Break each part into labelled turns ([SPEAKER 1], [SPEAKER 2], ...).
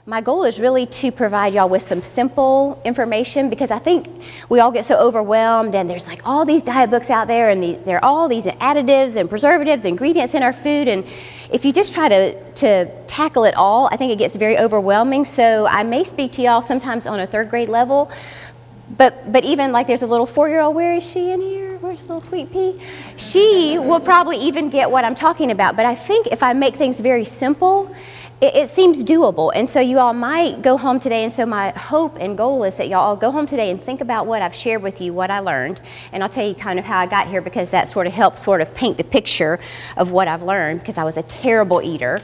[SPEAKER 1] my goal is really to provide y'all with some simple information, because I think we all get so overwhelmed, and there's like all these diet books out there, and there are all these additives and preservatives, ingredients in our food, and if you just try to tackle it all, I think it gets very overwhelming. So I may speak to y'all sometimes on a third grade level, but even like there's a little 4-year-old, where is she in here? Where's little sweet pea? She will probably even get what I'm talking about, but I think if I make things very simple, it seems doable. And so you all might go home today, and so my hope and goal is that y'all all go home today and think about what I've shared with you, what I learned, and I'll tell you kind of how I got here, because that sort of helps sort of paint the picture of what I've learned, because I was a terrible eater.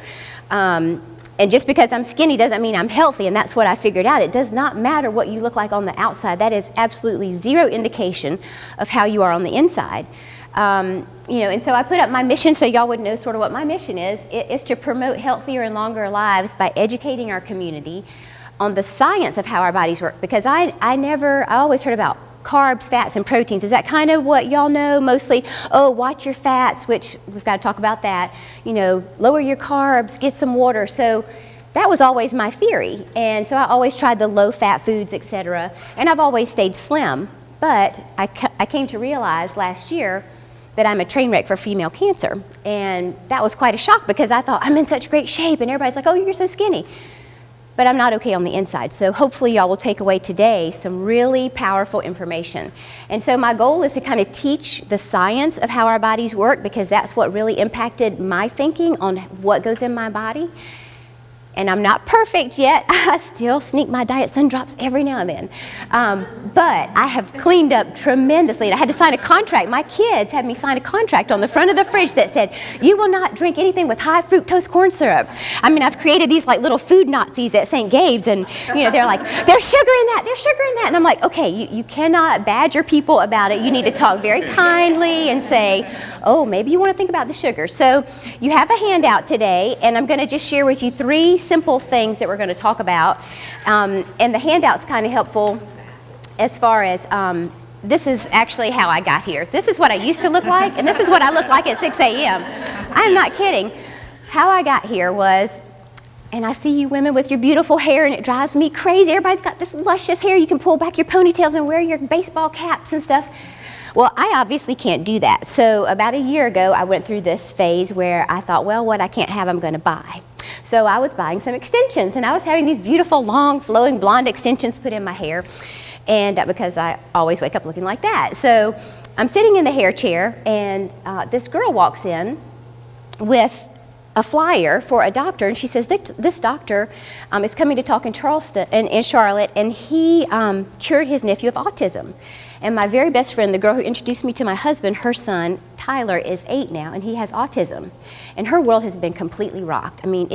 [SPEAKER 1] And just because I'm skinny doesn't mean I'm healthy, and that's what I figured out. It does not matter what you look like on the outside. That is absolutely zero indication of how you are on the inside. And so I put up my mission so y'all would know sort of what my mission is. It is to promote healthier and longer lives by educating our community on the science of how our bodies work. Because I always heard about carbs, fats, and proteins. Is that kind of what y'all know mostly? Oh, watch your fats, which we've got to talk about that. Lower your carbs, get some water. So that was always my theory. And so I always tried the low-fat foods, etc. And I've always stayed slim. But I came to realize last year that I'm a train wreck for female cancer. And that was quite a shock, because I thought I'm in such great shape, and everybody's like, oh, you're so skinny. But I'm not okay on the inside. So hopefully y'all will take away today some really powerful information. And so my goal is to kind of teach the science of how our bodies work, because that's what really impacted my thinking on what goes in my body. And I'm not perfect yet. I still sneak my Diet Sun drops every now and then. But I have cleaned up tremendously. And I had to sign a contract. My kids had me sign a contract on the front of the fridge that said, you will not drink anything with high fructose corn syrup. I mean, I've created these like little food Nazis at St. Gabe's, and they're like, there's sugar in that, there's sugar in that. And I'm like, okay, you cannot badger people about it. You need to talk very kindly and say, oh, maybe you want to think about the sugar. So you have a handout today, and I'm going to just share with you 3 simple things that we're going to talk about. And the handout's kind of helpful as far as this is actually how I got here. This is what I used to look like, and this is what I look like at 6 a.m. I'm not kidding. How I got here was, and I see you women with your beautiful hair, and it drives me crazy. Everybody's got this luscious hair. You can pull back your ponytails and wear your baseball caps and stuff. Well, I obviously can't do that. So about a year ago, I went through this phase where I thought, well, what I can't have, I'm going to buy. So I was buying some extensions, and I was having these beautiful, long, flowing blonde extensions put in my hair, and because I always wake up looking like that. So I'm sitting in the hair chair, and this girl walks in with a flyer for a doctor, and she says, this doctor is coming to talk in Charleston, in Charlotte, and he cured his nephew of autism. And my very best friend, the girl who introduced me to my husband, her son, Tyler, is 8 now, and he has autism. And her world has been completely rocked. I mean,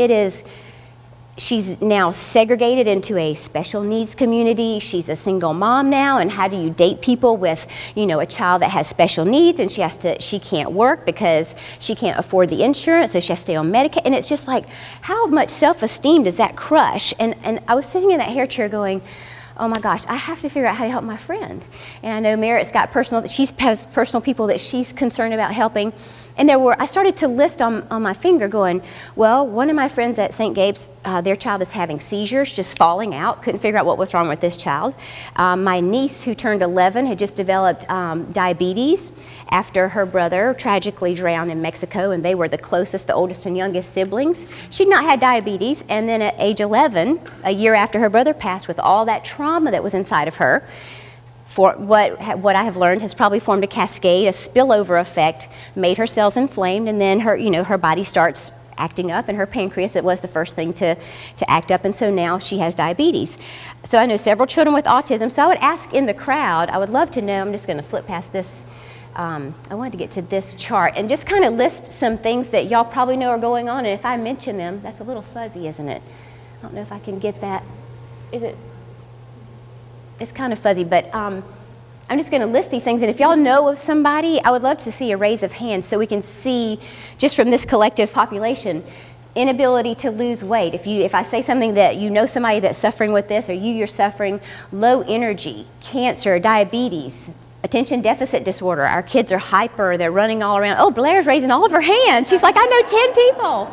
[SPEAKER 1] she's now segregated into a special needs community. She's a single mom now, and how do you date people with, a child that has special needs, and she can't work because she can't afford the insurance, so she has to stay on Medicaid. And it's just like, how much self-esteem does that crush? And I was sitting in that hair chair going, oh my gosh, I have to figure out how to help my friend. And I know Merritt's got she has personal people that she's concerned about helping. And I started to list on my finger going, well, one of my friends at St. Gabe's, their child is having seizures, just falling out, couldn't figure out what was wrong with this child. My niece, who turned 11, had just developed diabetes after her brother tragically drowned in Mexico, and they were the closest, the oldest and youngest siblings. She'd not had diabetes, and then at age 11, a year after her brother passed, with all that trauma that was inside of her, for what I have learned has probably formed a cascade, a spillover effect, made her cells inflamed, and then her body starts acting up, and her pancreas, it was the first thing to act up, and so now she has diabetes. So I know several children with autism, so I would ask in the crowd, I would love to know, I'm just going to flip past this, I wanted to get to this chart, and just kind of list some things that y'all probably know are going on, and if I mention them, that's a little fuzzy, isn't it? I don't know if I can get that. Is it? It's kind of fuzzy, but I'm just going to list these things. And if y'all know of somebody, I would love to see a raise of hands so we can see, just from this collective population, inability to lose weight. If I say something that you know somebody that's suffering with this, or you're suffering, low energy, cancer, diabetes, attention deficit disorder. Our kids are hyper. They're running all around. Oh, Blair's raising all of her hands. She's like, I know 10 people.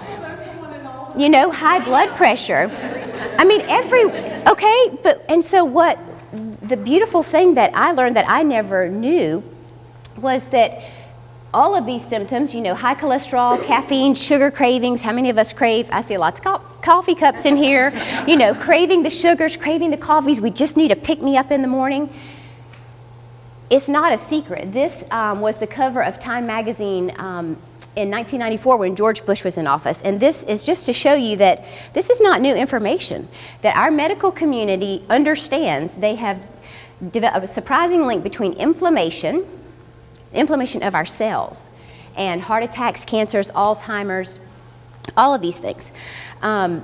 [SPEAKER 1] High blood pressure. I mean, and so what, the beautiful thing that I learned that I never knew was that all of these symptoms, high cholesterol, caffeine, sugar cravings, how many of us crave, I see lots of coffee cups in here, craving the sugars, craving the coffees, we just need to pick me up in the morning. It's not a secret. This was the cover of Time magazine in 1994 when George Bush was in office. And this is just to show you that this is not new information, that our medical community understands. They have developed a surprising link between inflammation of our cells, and heart attacks, cancers, Alzheimer's, all of these things. And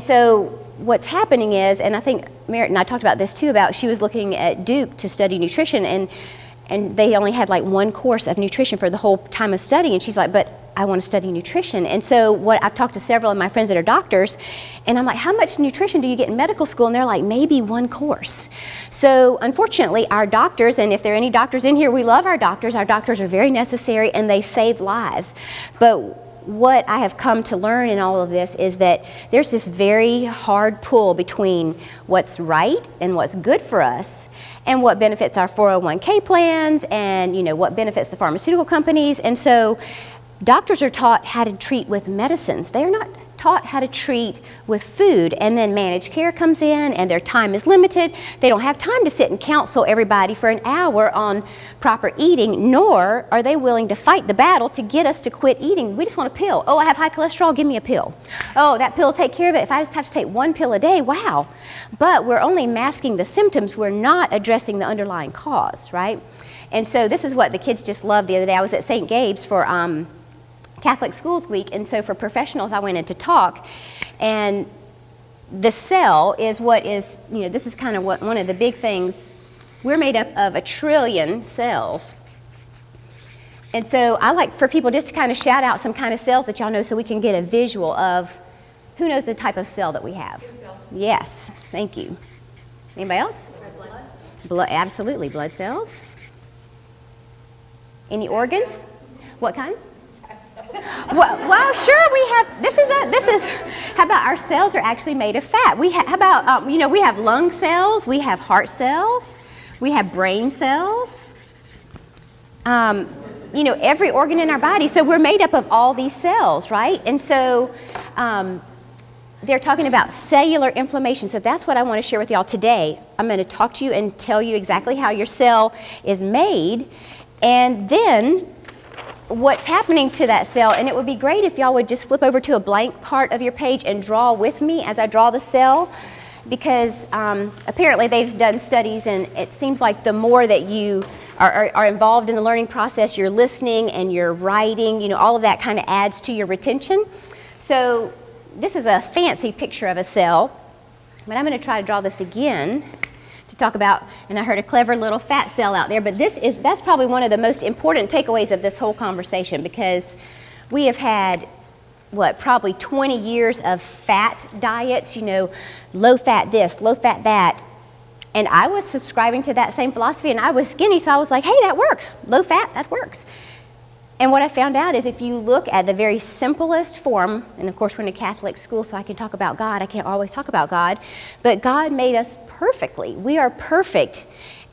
[SPEAKER 1] so what's happening is, and I think Merritt and I talked about this too, about she was looking at Duke to study nutrition, and they only had like one course of nutrition for the whole time of study, and she's like, but I want to study nutrition. And so I've talked to several of my friends that are doctors, and I'm like, how much nutrition do you get in medical school? And they're like, maybe one course. So unfortunately, our doctors, and if there are any doctors in here, we love our doctors are very necessary and they save lives. But what I have come to learn in all of this is that there's this very hard pull between what's right and what's good for us, and what benefits our 401k plans, and what benefits the pharmaceutical companies. And so doctors are taught how to treat with medicines. They are not taught how to treat with food, and then managed care comes in and their time is limited. They don't have time to sit and counsel everybody for an hour on proper eating, nor are they willing to fight the battle to get us to quit eating. We just want a pill. Oh, I have high cholesterol, give me a pill. Oh, that pill will take care of it. If I just have to take one pill a day, wow. But we're only masking the symptoms. We're not addressing the underlying cause, right? And so this is what the kids just loved the other day. I was at St. Gabe's for Catholic Schools Week, and so for professionals I went in to talk, and the cell is what is, this is kind of one of the big things. We're made up of 1 trillion cells. And so I like for people just to kind of shout out some kind of cells that y'all know so we can get a visual of who knows the type of cell that we have. Yes, thank you. Anybody else? Blood, absolutely, blood cells. Any organs? What kind? Well, sure, we have, this is, how about our cells are actually made of fat? We how about, we have lung cells, we have heart cells, we have brain cells, every organ in our body. So we're made up of all these cells, right? And so they're talking about cellular inflammation. So that's what I want to share with y'all today. I'm going to talk to you and tell you exactly how your cell is made, and then what's happening to that cell. And it would be great if y'all would just flip over to a blank part of your page and draw with me as I draw the cell, because apparently they've done studies, and it seems like the more that you are involved in the learning process, you're listening and you're writing, all of that kind of adds to your retention. So this is a fancy picture of a cell, but I'm going to try to draw this again to talk about, and I heard a clever little fat cell out there, but that's probably one of the most important takeaways of this whole conversation, because we have had, probably 20 years of fat diets, low fat this, low fat that, and I was subscribing to that same philosophy, and I was skinny, so I was like, hey, that works, low fat, that works. And what I found out is if you look at the very simplest form, and of course we're in a Catholic school, so I can talk about God. I can't always talk about God, but God made us perfectly. We are perfect.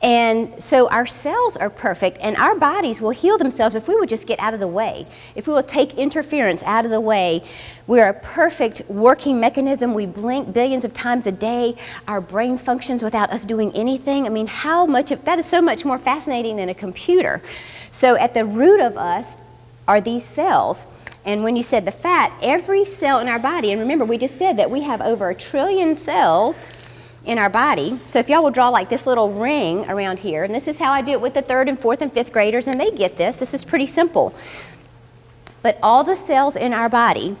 [SPEAKER 1] And so our cells are perfect, and our bodies will heal themselves if we would just get out of the way. If we will take interference out of the way, we're a perfect working mechanism. We blink billions of times a day. Our brain functions without us doing anything. I mean, that is so much more fascinating than a computer. So at the root of us are these cells. And when you said the fat, every cell in our body, and remember we just said that we have over 1 trillion cells in our body. So if y'all will draw like this little ring around here, and this is how I do it with the 3rd and 4th and 5th graders, and they get this. This is pretty simple. But all the cells in our body,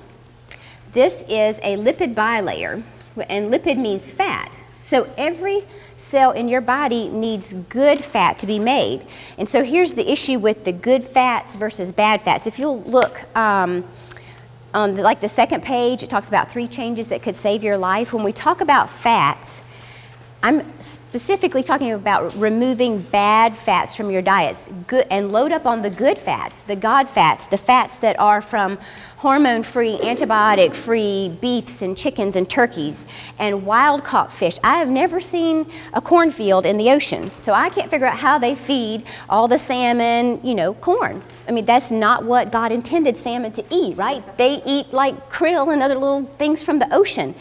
[SPEAKER 1] this is a lipid bilayer, and lipid means fat. So every cell in your body needs good fat to be made. And so here's the issue with the good fats versus bad fats. If you'll look on the second page, it talks about 3 changes that could save your life. When we talk about fats, I'm specifically talking about removing bad fats from your diets, good, and load up on the good fats, the God fats, the fats that are from hormone-free, antibiotic-free beefs and chickens and turkeys and wild-caught fish. I have never seen a cornfield in the ocean, so I can't figure out how they feed all the salmon, corn. I mean, that's not what God intended salmon to eat, right? They eat like krill and other little things from the ocean.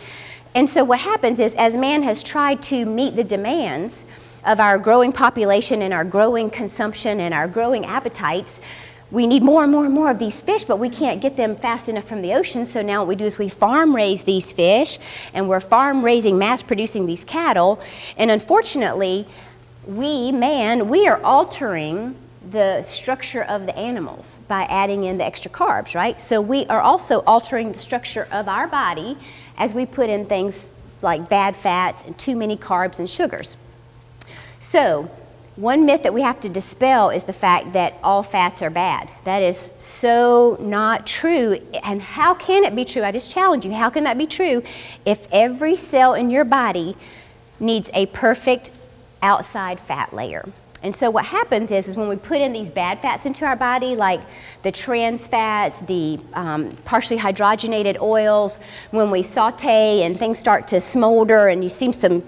[SPEAKER 1] And so what happens is, as man has tried to meet the demands of our growing population and our growing consumption and our growing appetites, we need more and more and more of these fish, but we can't get them fast enough from the ocean. So now what we do is we farm raise these fish, and we're farm raising, mass producing these cattle. And unfortunately, we are altering the structure of the animals by adding in the extra carbs, right? So we are also altering the structure of our body as we put in things like bad fats and too many carbs and sugars. So one myth that we have to dispel is the fact that all fats are bad. That is so not true. And how can it be true? I just challenge you. How can that be true if every cell in your body needs a perfect outside fat layer? And so what happens is when we put in these bad fats into our body, like the trans fats, the partially hydrogenated oils, when we saute and things start to smolder and you see some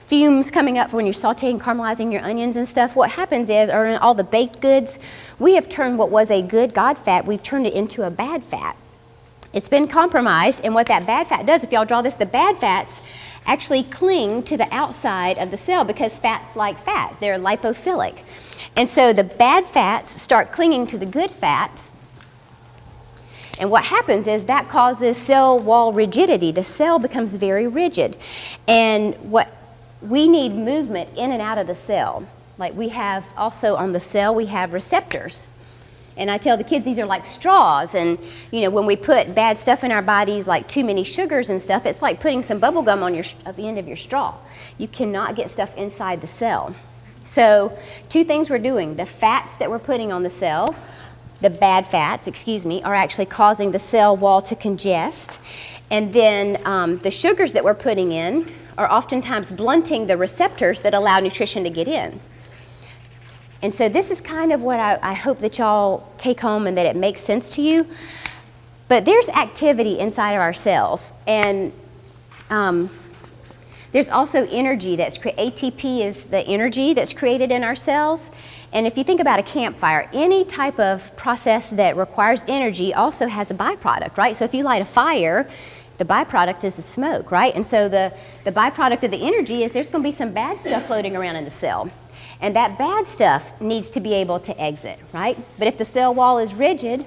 [SPEAKER 1] fumes coming up when you're sauteing, caramelizing your onions and stuff, what happens is, or in all the baked goods, we have turned what was a good God fat, we've turned it into a bad fat. It's been compromised, and what that bad fat does, if y'all draw this, the bad fats actually cling to the outside of the cell because fats like fat. They're lipophilic. And so the bad fats start clinging to the good fats. And what happens is that causes cell wall rigidity. The cell becomes very rigid. And we need movement in and out of the cell. Like we have also on the cell, we have receptors. And I tell the kids these are like straws, and when we put bad stuff in our bodies, like too many sugars and stuff, it's like putting some bubble gum on at the end of your straw. You cannot get stuff inside the cell. So two things we're doing: the fats that we're putting on the cell, the bad fats, are actually causing the cell wall to congest, and then the sugars that we're putting in are oftentimes blunting the receptors that allow nutrition to get in. And so this is kind of what I hope that y'all take home and that it makes sense to you. But there's activity inside of our cells. And there's also energy that's ATP is the energy that's created in our cells. And if you think about a campfire, any type of process that requires energy also has a byproduct, right? So if you light a fire, the byproduct is the smoke, right? And so the byproduct of the energy is there's going to be some bad stuff floating around in the cell. And that bad stuff needs to be able to exit, right? But if the cell wall is rigid,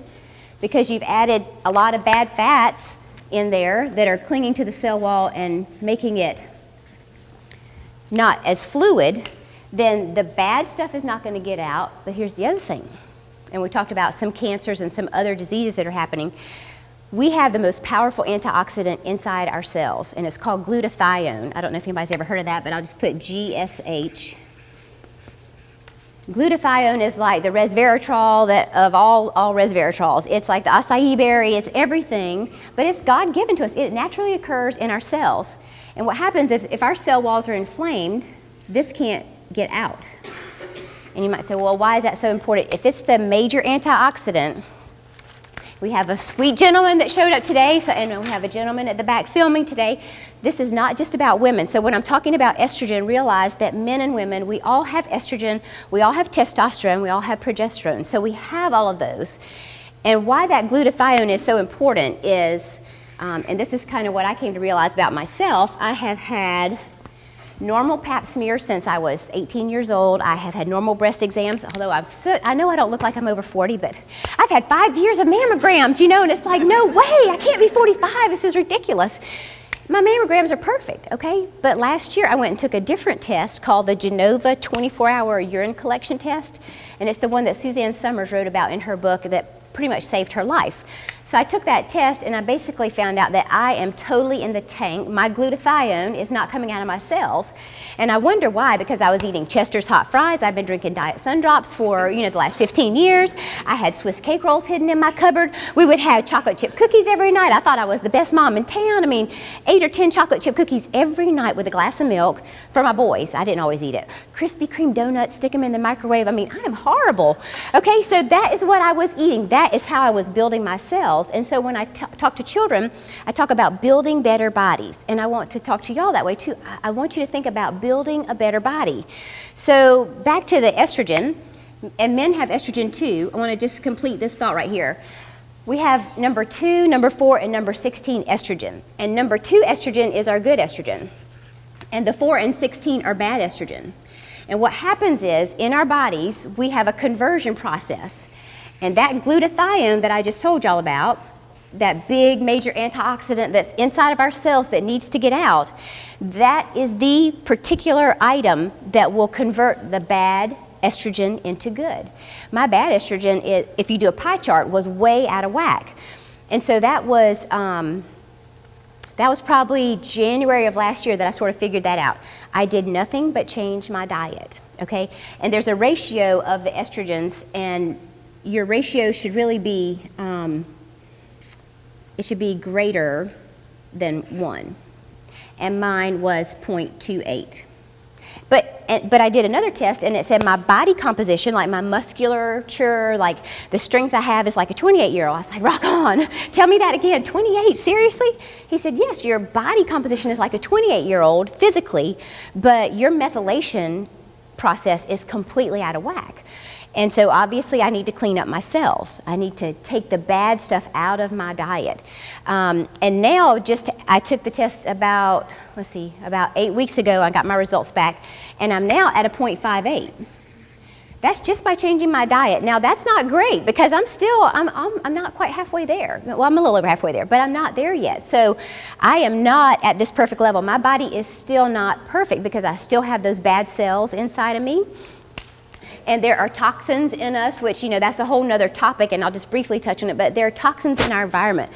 [SPEAKER 1] because you've added a lot of bad fats in there that are clinging to the cell wall and making it not as fluid, then the bad stuff is not going to get out. But here's the other thing. And we talked about some cancers and some other diseases that are happening. We have the most powerful antioxidant inside our cells, and it's called glutathione. I don't know if anybody's ever heard of that, but I'll just put GSH. Glutathione is like the resveratrol of all resveratrols. It's like the acai berry, it's everything, but it's God-given to us. It naturally occurs in our cells. And what happens if our cell walls are inflamed, this can't get out. And you might say, well, why is that so important? If it's the major antioxidant, we have a sweet gentleman that showed up today, and we have a gentleman at the back filming today. This is not just about women. So when I'm talking about estrogen, realize that men and women, we all have estrogen, we all have testosterone, we all have progesterone. So we have all of those. And why that glutathione is so important is, and this is kind of what I came to realize about myself, I have had normal pap smears since I was 18 years old. I have had normal breast exams, although I know I don't look like I'm over 40, but I've had 5 years of mammograms, and it's like, no way, I can't be 45, this is ridiculous. My mammograms are perfect, okay? But last year I went and took a different test called the Genova 24-hour urine collection test, and it's the one that Suzanne Summers wrote about in her book that pretty much saved her life. So I took that test and I basically found out that I am totally in the tank. My glutathione is not coming out of my cells. And I wonder why, because I was eating Chester's hot fries. I've been drinking Diet Sundrops for, the last 15 years. I had Swiss cake rolls hidden in my cupboard. We would have chocolate chip cookies every night. I thought I was the best mom in town. 8 or 10 chocolate chip cookies every night with a glass of milk for my boys. I didn't always eat it. Krispy Kreme donuts, stick them in the microwave. I am horrible. Okay, so that is what I was eating. That is how I was building my cells. And so when I talk to children, I talk about building better bodies. And I want to talk to y'all that way too. I want you to think about building a better body. So back to the estrogen, and men have estrogen too. I want to just complete this thought right here. We have number 2, number 4, and number 16 estrogen. And number 2 estrogen is our good estrogen. And the 4 and 16 are bad estrogen. And what happens is, in our bodies, we have a conversion process. And that glutathione that I just told y'all about, that big major antioxidant that's inside of our cells that needs to get out, that is the particular item that will convert the bad estrogen into good. My bad estrogen, if you do a pie chart, was way out of whack. And so that was probably January of last year that I sort of figured that out. I did nothing but change my diet, okay? And there's a ratio of the estrogens, and your ratio should really be, it should be greater than 1. And mine was 0.28. But I did another test, and it said my body composition, like my musculature, like the strength I have, is like a 28-year-old. I was like, rock on. Tell me that again. 28? Seriously? He said, yes, your body composition is like a 28-year-old physically, but your methylation process is completely out of whack. And so obviously I need to clean up my cells. I need to take the bad stuff out of my diet. And now I took the test about 8 weeks ago. I got my results back, and I'm now at a 0.58. That's just by changing my diet. Now that's not great, because I'm not quite halfway there. Well, I'm a little over halfway there, but I'm not there yet. So I am not at this perfect level. My body is still not perfect because I still have those bad cells inside of me. And there are toxins in us, which, that's a whole nother topic, and I'll just briefly touch on it, but there are toxins in our environment.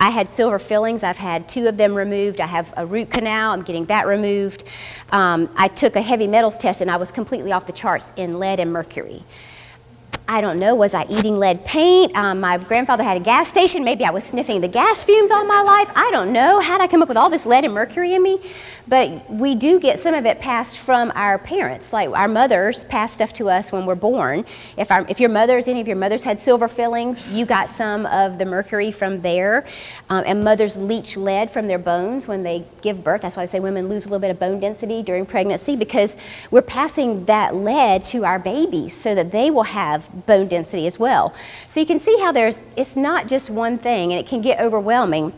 [SPEAKER 1] I had silver fillings. I've had 2 of them removed. I have a root canal. I'm getting that removed. I took a heavy metals test, and I was completely off the charts in lead and mercury. I don't know, was I eating lead paint? My grandfather had a gas station. Maybe I was sniffing the gas fumes all my life. I don't know. How did I come up with all this lead and mercury in me? But we do get some of it passed from our parents. Like our mothers pass stuff to us when we're born. If any of your mothers had silver fillings, you got some of the mercury from there. And mothers leach lead from their bones when they give birth. That's why they say women lose a little bit of bone density during pregnancy, because we're passing that lead to our babies so that they will have bone density as well. So you can see how it's not just one thing, and it can get overwhelming.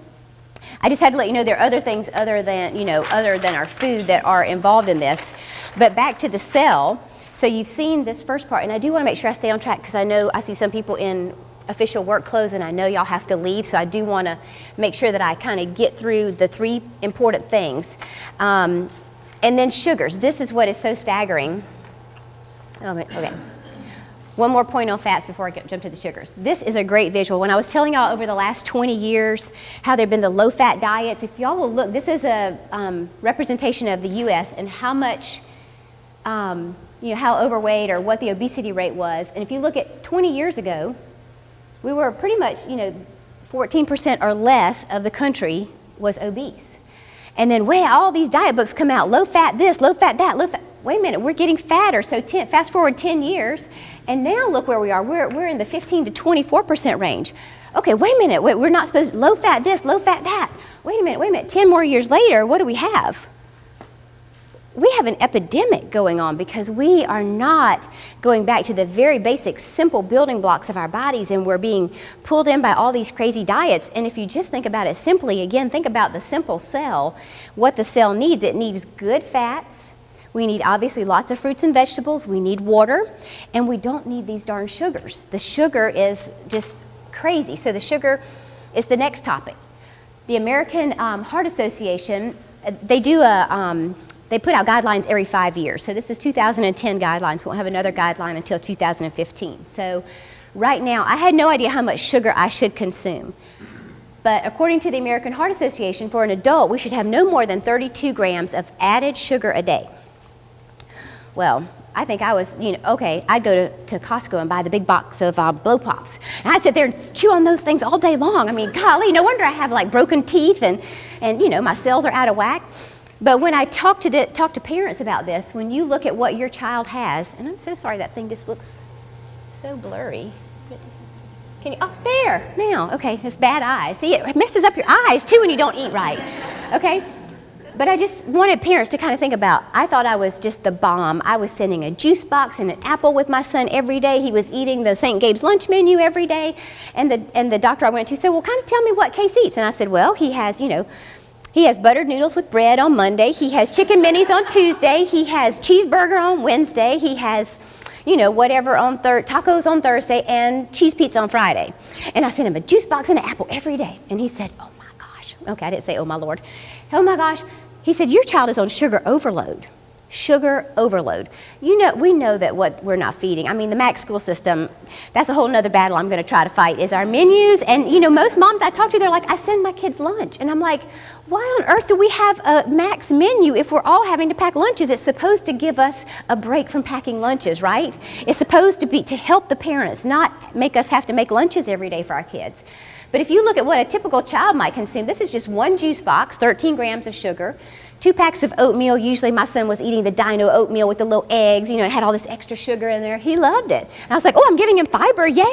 [SPEAKER 1] I just had to let you know there are other things other than our food that are involved in this. But back to the cell. So you've seen this first part, and I do want to make sure I stay on track, because I know I see some people in official work clothes, and I know y'all have to leave, so I do want to make sure that I kind of get through the 3 important things. And then sugars. This is what is so staggering. Okay. One more point on fats before I jump to the sugars. This is a great visual. When I was telling y'all over the last 20 years how there have been the low-fat diets, if y'all will look, this is a representation of the U.S. and how much, how overweight or what the obesity rate was. And if you look at 20 years ago, we were pretty much, 14% or less of the country was obese. And then, all these diet books come out, low-fat this, low-fat that, low-fat. Wait a minute, we're getting fatter. So fast forward 10 years, and now look where we are. We're in the 15 to 24% range. Okay, wait a minute, we're not supposed to low-fat this, low-fat that. Wait a minute, 10 more years later, what do we have? We have an epidemic going on because we are not going back to the very basic, simple building blocks of our bodies, and we're being pulled in by all these crazy diets. And if you just think about it simply, again, think about the simple cell, what the cell needs. It needs good fats. We need, obviously, lots of fruits and vegetables. We need water, and we don't need these darn sugars. The sugar is just crazy. So the sugar is the next topic. The American Heart Association, they put out guidelines every 5 years. So this is 2010 guidelines. We won't have another guideline until 2015. So Right now, I had no idea how much sugar I should consume. But according to the American Heart Association, for an adult, we should have no more than 32 grams of added sugar a day. Well, I think I was, okay, I'd go to Costco and buy the big box of Blow Pops. And I'd sit there and chew on those things all day long. I mean, golly, no wonder I have like broken teeth and my cells are out of whack. But when I talk to parents about this, when you look at what your child has, and I'm so sorry that thing just looks so blurry. Is it just, can you, oh, there, now, okay, it's bad eyes. See, it messes up your eyes too when you don't eat right, okay? But I just wanted parents to kind of think about, I thought I was just the bomb. I was sending a juice box and an apple with my son every day. He was eating the St. Gabe's lunch menu every day. And the doctor I went to said, well, kind of tell me what Case eats. And I said, well, he has buttered noodles with bread on Monday. He has chicken minis on Tuesday. He has cheeseburger on Wednesday. He has, whatever on tacos on Thursday and cheese pizza on Friday. And I sent him a juice box and an apple every day. And he said, oh my gosh. Okay, I didn't say, oh my Lord. Oh my gosh. He said, your child is on sugar overload. Sugar overload. We know that what we're not feeding. I mean, the MAC school system, that's a whole nother battle I'm going to try to fight, is our menus. And, most moms I talk to, they're like, I send my kids lunch. And I'm like, why on earth do we have a MAC's menu if we're all having to pack lunches? It's supposed to give us a break from packing lunches, right? It's supposed to be to help the parents, not make us have to make lunches every day for our kids. But if you look at what a typical child might consume, this is just one juice box, 13 grams of sugar, 2 packs of oatmeal. Usually my son was eating the Dino oatmeal with the little eggs, it had all this extra sugar in there. He loved it. And I was like, oh, I'm giving him fiber, yay,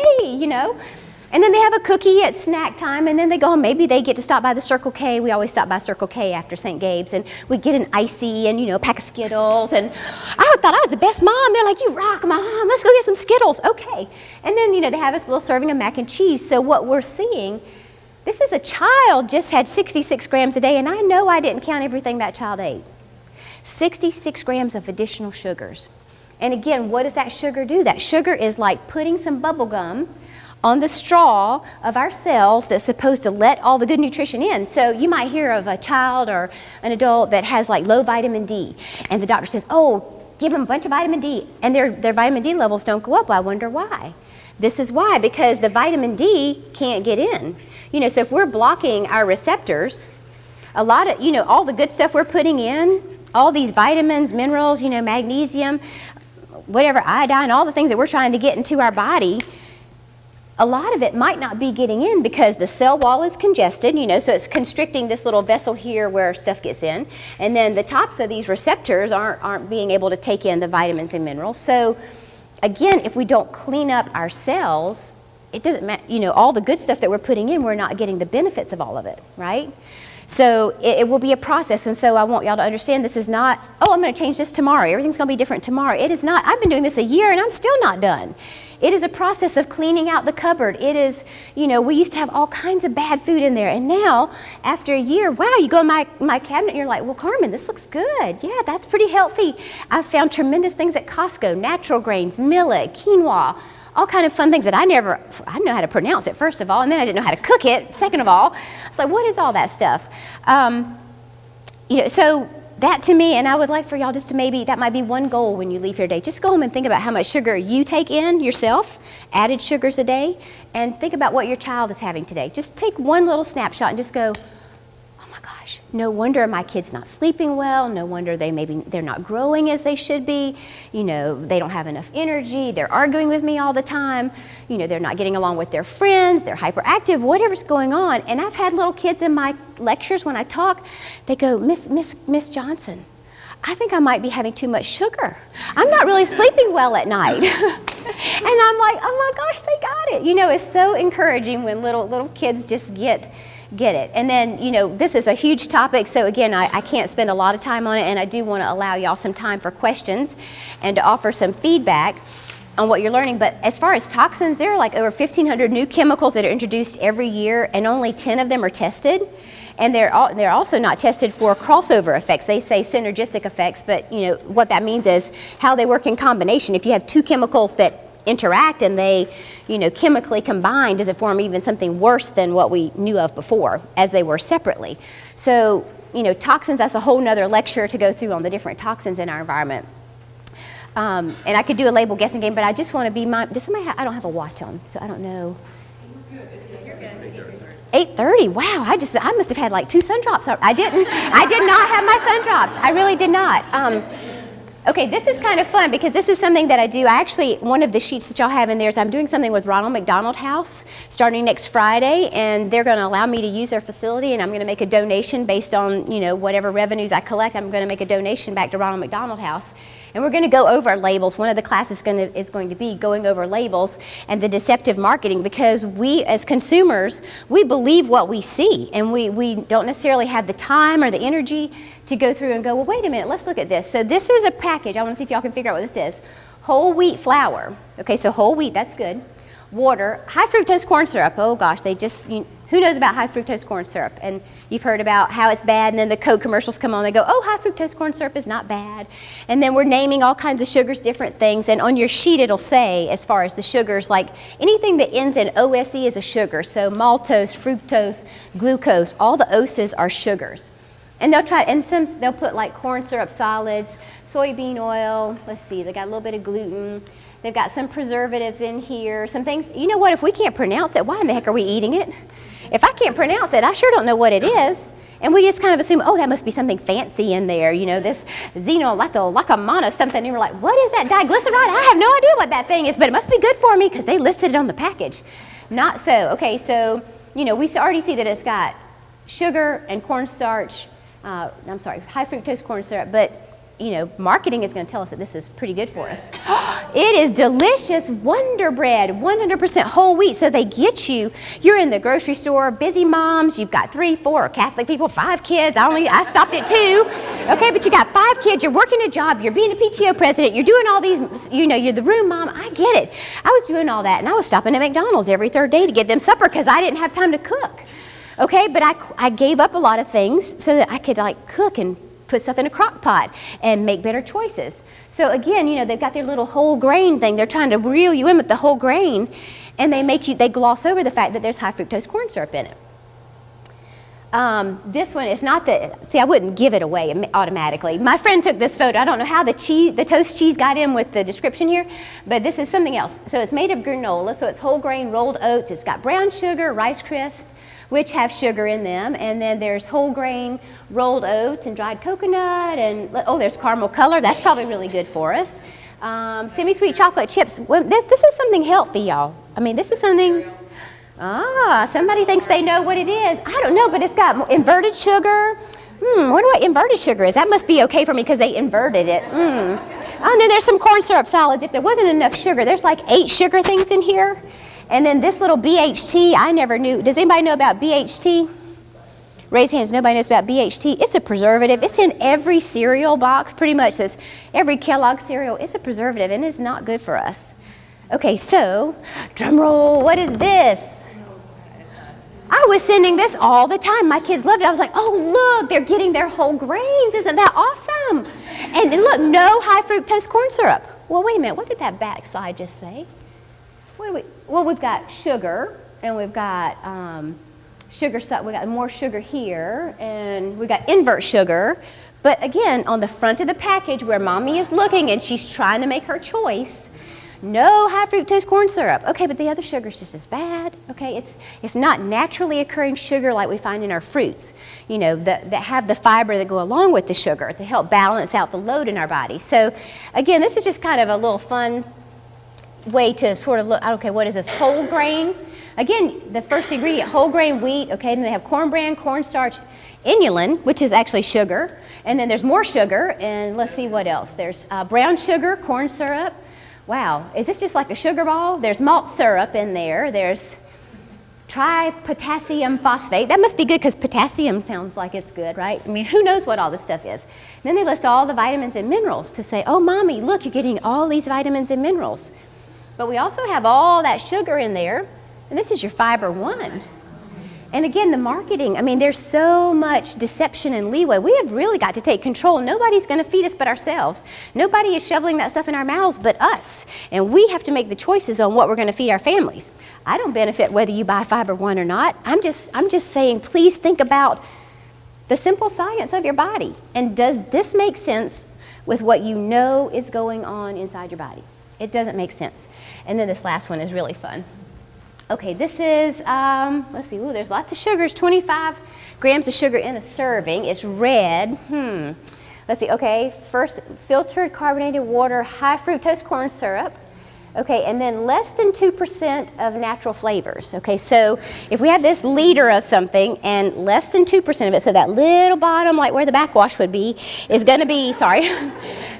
[SPEAKER 1] And then they have a cookie at snack time, and then they go home. Maybe they get to stop by the Circle K. We always stop by Circle K after St. Gabe's, and we get an icy and, a pack of Skittles. And I thought I was the best mom. They're like, you rock, Mom. Let's go get some Skittles. Okay. And then, they have this little serving of mac and cheese. So what we're seeing, this is a child just had 66 grams a day, and I know I didn't count everything that child ate. 66 grams of additional sugars. And again, what does that sugar do? That sugar is like putting some bubble gum on the straw of our cells that's supposed to let all the good nutrition in. So you might hear of a child or an adult that has like low vitamin D, and the doctor says, oh, give them a bunch of vitamin D, and their vitamin D levels don't go up. Well, I wonder why. This is why, because the vitamin D can't get in. So if we're blocking our receptors, a lot of, all the good stuff we're putting in, all these vitamins, minerals, magnesium, whatever, iodine, all the things that we're trying to get into our body, a lot of it might not be getting in because the cell wall is congested, so it's constricting this little vessel here where stuff gets in. And then the tops of these receptors aren't being able to take in the vitamins and minerals. So again, if we don't clean up our cells, it doesn't matter, all the good stuff that we're putting in, we're not getting the benefits of all of it, right? So it will be a process, and so I want y'all to understand this is not, oh, I'm going to change this tomorrow. Everything's going to be different tomorrow. It is not. I've been doing this a year, and I'm still not done. It is a process of cleaning out the cupboard. It is, we used to have all kinds of bad food in there, and now, after a year, wow, you go in my cabinet, and you're like, well, Carmen, this looks good. Yeah, that's pretty healthy. I've found tremendous things at Costco, natural grains, millet, quinoa, all kind of fun things that I didn't know how to pronounce it, first of all, and then I didn't know how to cook it, second of all. It's like, what is all that stuff? So that to me, and I would like for y'all just to maybe, that might be one goal when you leave your day. Just go home and think about how much sugar you take in yourself, added sugars a day, and think about what your child is having today. Just take one little snapshot and just go, gosh, no wonder my kid's not sleeping well. No wonder they're not growing as they should be. They don't have enough energy. They're arguing with me all the time. They're not getting along with their friends. They're hyperactive, whatever's going on. And I've had little kids in my lectures when I talk, they go, Miss Johnson, I think I might be having too much sugar. I'm not really sleeping well at night. And I'm like, oh my gosh, they got it. It's so encouraging when little kids just get it. And then, this is a huge topic, so again, I can't spend a lot of time on it, and I do want to allow y'all some time for questions and to offer some feedback on what you're learning. But as far as toxins, there are like over 1,500 new chemicals that are introduced every year, and only 10 of them are tested. And they're also not tested for crossover effects. They say synergistic effects, but what that means is how they work in combination. If you have two chemicals that interact and they, chemically combine, does it form even something worse than what we knew of before as they were separately? So, toxins, that's a whole nother lecture to go through on the different toxins in our environment. And I could do a label guessing game, but I just want to be does somebody I don't have a watch on, so I don't know. 8:30. Wow, I must have had like 2 sun drops. I did not have my sun drops. I really did not. Okay, this is kind of fun because this is something that I do. One of the sheets that y'all have in there is I'm doing something with Ronald McDonald House starting next Friday, and they're going to allow me to use their facility, and I'm going to make a donation based on, whatever revenues I collect. I'm going to make a donation back to Ronald McDonald House. And we're going to go over labels. One of the classes is going to be going over labels and the deceptive marketing, because we as consumers, we believe what we see, and we don't necessarily have the time or the energy to go through and go, well, wait a minute, let's look at this. So this is a package. I want to see if y'all can figure out what this is. Whole wheat flour. Okay, so whole wheat, that's good. Water, high fructose corn syrup. Oh gosh, who knows about high fructose corn syrup? And you've heard about how it's bad, and then the Coke commercials come on, they go, oh, high fructose corn syrup is not bad. And then we're naming all kinds of sugars, different things, and on your sheet it'll say, as far as the sugars, like anything that ends in OSE is a sugar. So maltose, fructose, glucose, all the oses are sugars. And they'll put like corn syrup solids, soybean oil, let's see, they got a little bit of gluten. They've got some preservatives in here, some things. You know what, if we can't pronounce it, why in the heck are we eating it? If I can't pronounce it, I sure don't know what it is. And we just kind of assume, oh, that must be something fancy in there, this xenolacamana something. And we're like, what is that diglyceride? I have no idea what that thing is, but it must be good for me because they listed it on the package. Not so. Okay, so, we already see that it's got sugar and cornstarch, high fructose corn syrup, but marketing is going to tell us that this is pretty good for us. It is delicious Wonder Bread, 100% whole wheat. So they get you're in the grocery store, busy moms, you've got 3, 4 Catholic people, 5 kids. I stopped at 2. Okay, but you got 5 kids, you're working a job, you're being a PTO president, you're doing all these, you're the room mom. I get it. I was doing all that, and I was stopping at McDonald's every 3rd day to get them supper because I didn't have time to cook. Okay, but I gave up a lot of things so that I could cook and put stuff in a crock pot and make better choices. So again, they've got their little whole grain thing. They're trying to reel you in with the whole grain, and they gloss over the fact that there's high fructose corn syrup in it. This one is not I wouldn't give it away automatically. My friend took this photo. I don't know how the toast cheese got in with the description here, but this is something else. So it's made of granola, so it's whole grain rolled oats. It's got brown sugar, Rice Crisp, which have sugar in them, and then there's whole grain rolled oats and dried coconut, and there's caramel color. That's probably really good for us. Semi-sweet chocolate chips. This is something healthy, y'all. I mean, this is something. Somebody thinks they know what it is. I don't know, but it's got inverted sugar. Wonder what inverted sugar is. That must be okay for me because they inverted it. And then there's some corn syrup solids. If there wasn't enough sugar, there's like 8 sugar things in here. And then this little BHT, I never knew. Does anybody know about BHT? Raise hands, nobody knows about BHT. It's a preservative. It's in every cereal box, pretty much. Says every Kellogg cereal. It's a preservative, and it's not good for us. Okay, so, drum roll, what is this? I was sending this all the time. My kids loved it. I was like, oh, look, they're getting their whole grains. Isn't that awesome? And look, no high fructose corn syrup. Well, wait a minute. What did that back slide just say? Well, we've got sugar, and we've got we got more sugar here, and we got invert sugar. But again, on the front of the package where mommy is looking and she's trying to make her choice, no high fructose corn syrup. Okay, but the other sugar is just as bad. Okay, it's not naturally occurring sugar like we find in our fruits, that have the fiber that go along with the sugar to help balance out the load in our body. So again, this is just kind of a little fun way to sort of look. Okay, what is this? Whole grain. Again, the first ingredient, whole grain wheat. Okay, then they have corn bran, cornstarch, inulin, which is actually sugar, and then there's more sugar. And let's see what else. There's brown sugar, corn syrup. Wow, is this just like a sugar ball? There's malt syrup in there. There's tripotassium phosphate. That must be good because potassium sounds like it's good, right? I mean, who knows what all this stuff is? And then they list all the vitamins and minerals to say, oh, mommy, look, you're getting all these vitamins and minerals. But we also have all that sugar in there, and this is your fiber 1. And again, the marketing, I mean, there's so much deception and leeway. We have really got to take control. Nobody's going to feed us but ourselves. Nobody is shoveling that stuff in our mouths but us. And we have to make the choices on what we're going to feed our families. I don't benefit whether you buy Fiber One or not. I'm just saying, please think about the simple science of your body. And does this make sense with what you know is going on inside your body. It doesn't make sense. And then this last one is really fun. Okay, this is, let's see, there's lots of sugars, 25 grams of sugar in a serving. It's red. Let's see, okay, first filtered carbonated water, high fructose corn syrup. Okay, and then less than 2% of natural flavors. Okay, so if we have this liter of something and less than 2% of it, so that little bottom, like where the backwash would be, is going to be, sorry,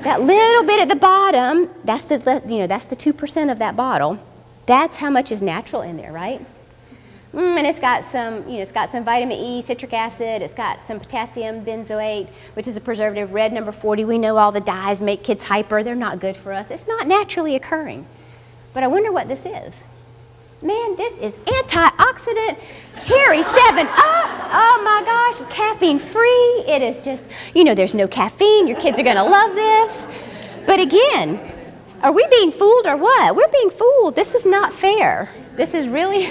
[SPEAKER 1] that little bit at the bottom, that's the 2% of that bottle. That's how much is natural in there, right? And it's got some vitamin E, citric acid. It's got some potassium benzoate, which is a preservative. Red number 40. We know all the dyes make kids hyper. They're not good for us. It's not naturally occurring. But I wonder what this is. Man, this is antioxidant cherry 7 Up. Oh my gosh, caffeine free. It is just, there's no caffeine. Your kids are going to love this. But again, are we being fooled or what? We're being fooled. This is not fair. This is really,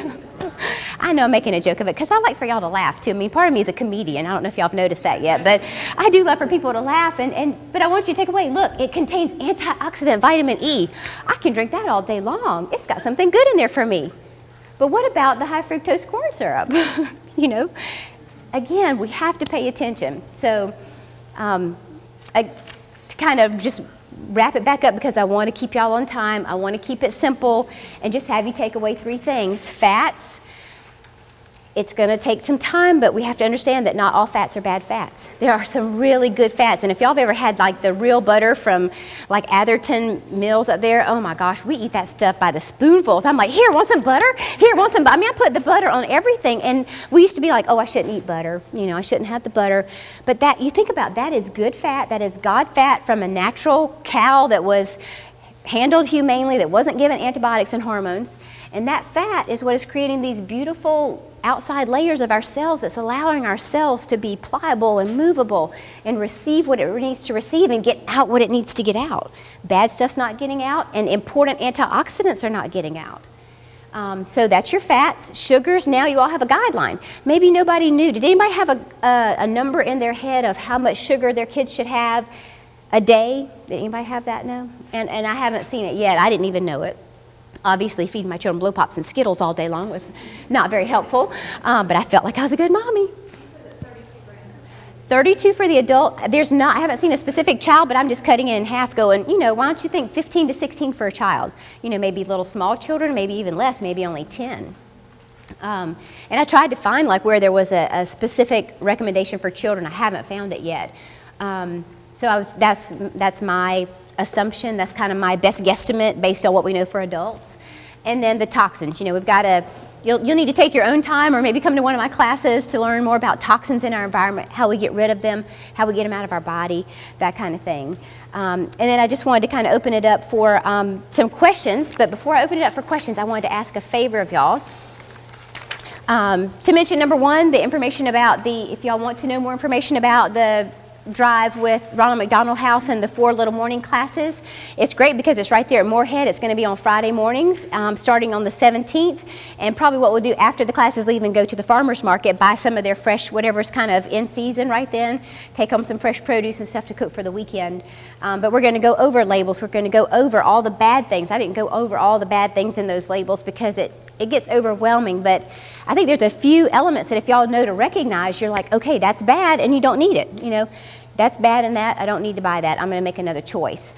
[SPEAKER 1] I know I'm making a joke of it because I like for y'all to laugh too. I mean, part of me is a comedian. I don't know if y'all have noticed that yet, but I do love for people to laugh. But I want you to take away, look, it contains antioxidant vitamin E. I can drink that all day long. It's got something good in there for me. But what about the high fructose corn syrup? Again, we have to pay attention. So to kind of just wrap it back up because I want to keep y'all on time. I want to keep it simple and just have you take away 3 things. Fats. It's going to take some time, but we have to understand that not all fats are bad fats. There are some really good fats. And if y'all have ever had like the real butter from like Atherton Mills up there, oh my gosh, we eat that stuff by the spoonfuls. I'm like, here, want some butter? Here, want some butter? I mean, I put the butter on everything. And we used to be like, oh, I shouldn't eat butter. I shouldn't have the butter. But that, you think about that is good fat. That is God fat from a natural cow that was handled humanely, that wasn't given antibiotics and hormones. And that fat is what is creating these beautiful outside layers of our cells that's allowing our cells to be pliable and movable and receive what it needs to receive and get out what it needs to get out. Bad stuff's not getting out, and important antioxidants are not getting out. So that's your fats. Sugars, now you all have a guideline. Maybe nobody knew. Did anybody have a number in their head of how much sugar their kids should have a day? Did anybody have that now? And I haven't seen it yet. I didn't even know it. Obviously, feeding my children Blow Pops and Skittles all day long was not very helpful, but I felt like I was a good mommy. 32 for the adult. I haven't seen a specific child, but I'm just cutting it in half going, why don't you think 15 to 16 for a child? Maybe little small children, maybe even less, maybe only 10. And I tried to find like where there was a specific recommendation for children. I haven't found it yet. That's my assumption. That's kind of my best guesstimate based on what we know for adults. And then the toxins. We've got to, you'll need to take your own time or maybe come to one of my classes to learn more about toxins in our environment, how we get rid of them, how we get them out of our body, that kind of thing. And then I just wanted to kind of open it up for some questions. But before I open it up for questions, I wanted to ask a favor of y'all. To mention number 1, the information about if y'all want to know more information about the drive with Ronald McDonald House and the 4 little morning classes. It's great because it's right there at Moorhead. It's going to be on Friday mornings, starting on the 17th. And probably what we'll do after the classes leave and go to the farmer's market, buy some of their fresh, whatever's kind of in season right then, take home some fresh produce and stuff to cook for the weekend. But we're going to go over labels. We're going to go over all the bad things. I didn't go over all the bad things in those labels because it gets overwhelming, but I think there's a few elements that if y'all know to recognize, you're like, okay, that's bad and you don't need it. That's bad and that, I don't need to buy that. I'm going to make another choice.